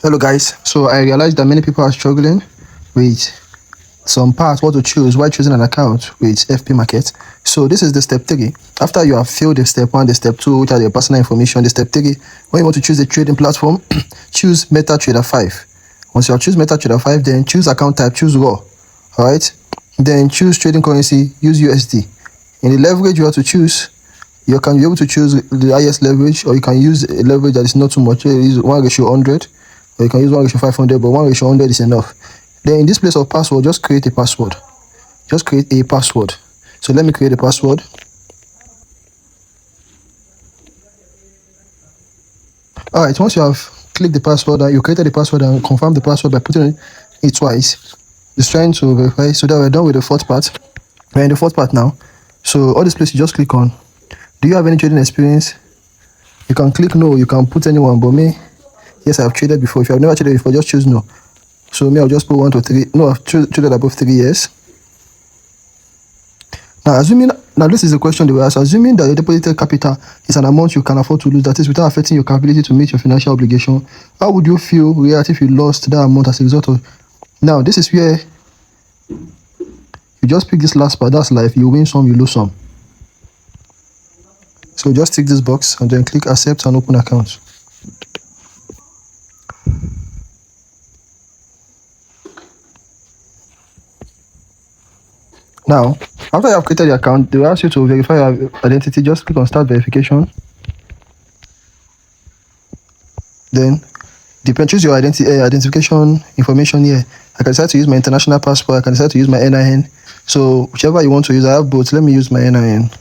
Hello guys, so I realized that many people are struggling with some parts what to choose while choosing an account with FP Market. So this is the step 3. After you have filled the step 1, the step 2, which are your personal information, the step 3, when you want to choose the trading platform, choose MetaTrader 5. Once you have choose MetaTrader 5, then choose account type, choose raw. Alright, then choose trading currency, use USD. In the leverage you have to choose, you can be able to choose the highest leverage, or you can use a leverage that is not too much. You use 1:100, or you can use 1:500, but 1:100 is enough. Then in this place of password, just create a password. Just create a password. So let me create a password. Alright, once you have clicked the password, you created the password and confirm the password by putting it twice. It's trying to verify, so that we're done with the fourth part. We're in the fourth part now. So all this place you just click on. Do you have any trading experience? You can click no, you can put anyone, but me, yes, I've traded before. If you have never traded before, just choose no. So me, I'll just put 1 to 3. No, I've traded above 3 years. Now, this is a question they will ask. Assuming that the deposited capital is an amount you can afford to lose, that is without affecting your capability to meet your financial obligation, how would you feel if you lost that amount as a result of? Now, this is where you just pick this last part. That's life. You win some, you lose some. So just tick this box and then click accept and open account. Now, after you have created the account, they will ask you to verify your identity. Just click on start verification. Then, choose your identification information here. I can decide to use my international passport. I can decide to use my NIN. So, whichever you want to use, I have both. Let me use my NIN.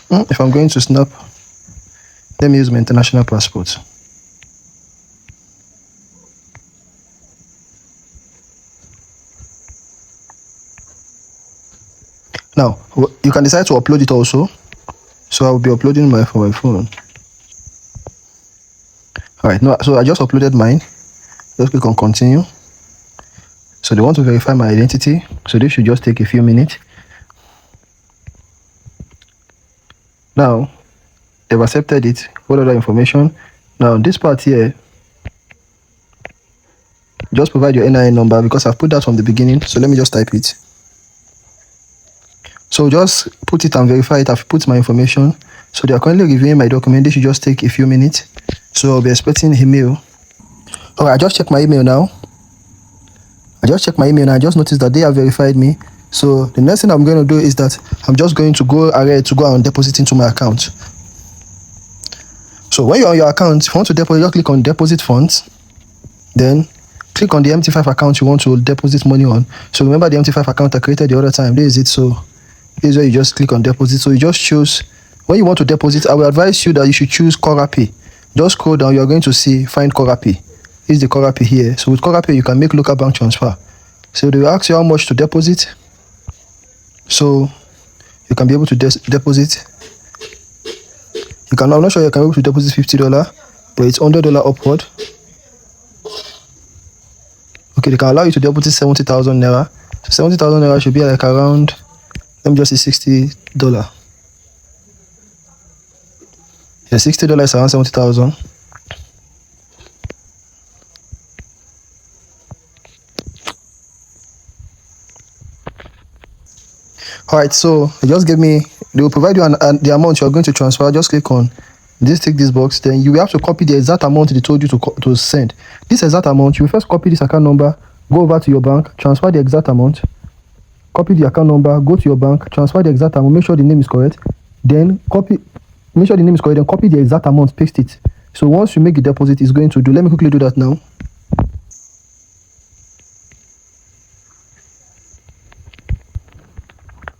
If I'm going to snap, let me use my international passport. Now, you can decide to upload it also. So I will be uploading for my phone. Alright, no, so I just uploaded mine. Just click on continue. So they want to verify my identity. So this should just take a few minutes. Now, they've accepted it. What other information? Now, this part here, just provide your NIN number because I've put that from the beginning. So let me just type it. So just put it and verify it. I've put my information. So they are currently reviewing my document. This should just take a few minutes. So I'll be expecting a mail. Alright, I just checked my email now. I just noticed that they have verified me. So the next thing I'm going to do is that I'm just going to go ahead to go and deposit into my account. So when you're on your account, if you want to deposit, just click on deposit funds. Then click on the MT5 account you want to deposit money on. So remember the MT5 account I created the other time. This is it. So this is where you just click on deposit. So you just choose when you want to deposit. I will advise you that you should choose Cora Pay. Just scroll down, you're going to see find Cora Pay. This is the Cora Pay here. So with Cora Pay you can make local bank transfer. So they will ask you how much to deposit. So you can be able to deposit. I'm not sure you can be able to deposit $50, but it's $100 upward. Okay, they can allow you to deposit 70,000 naira. So 70,000 naira should be like around, let me just say $60. Yeah, $60 is around 70,000. Alright, so they just give me, they will provide you the amount you are going to transfer. Just click on this, tick this box. Then you will have to copy the exact amount they told you to send. This exact amount, you will first copy this account number, go over to your bank, transfer the exact amount, copy the account number, go to your bank, transfer the exact amount, make sure the name is correct, then copy the exact amount, paste it. So once you make the deposit, it's going to do. Let me quickly do that now.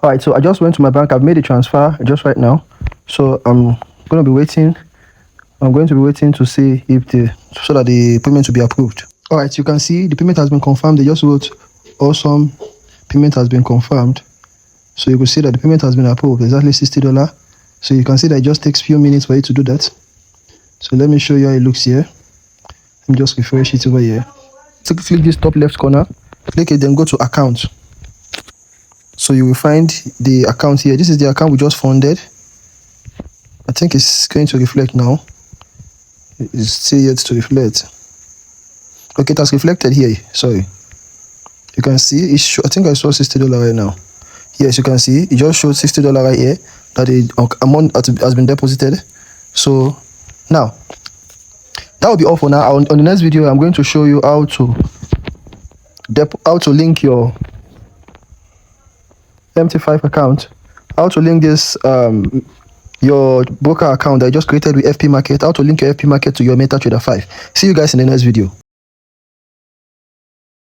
Alright, so I just went to my bank. I've made a transfer just right now. So I'm going to be waiting. To see so that the payment will be approved. Alright, you can see the payment has been confirmed. They just wrote awesome, payment has been confirmed. So you will see that the payment has been approved, exactly $60. So you can see that it just takes a few minutes for you to do that. So let me show you how it looks here. Let me just refresh it over here. So click this top left corner, click it, then go to account. So you will find the account here. This is the account we just funded. I think it's going to reflect now. It's still yet to reflect. Okay, it has reflected here. Sorry, you can see it. I think I saw $60 right now. Yes, you can see it just showed $60 right here that the amount has been deposited. So now that will be all for now. On the next video, I'm going to show you how to link your MT5 account, how to link this your broker account that I just created with FP Market, how to link your FP Market to your MetaTrader 5. See you guys in the next video.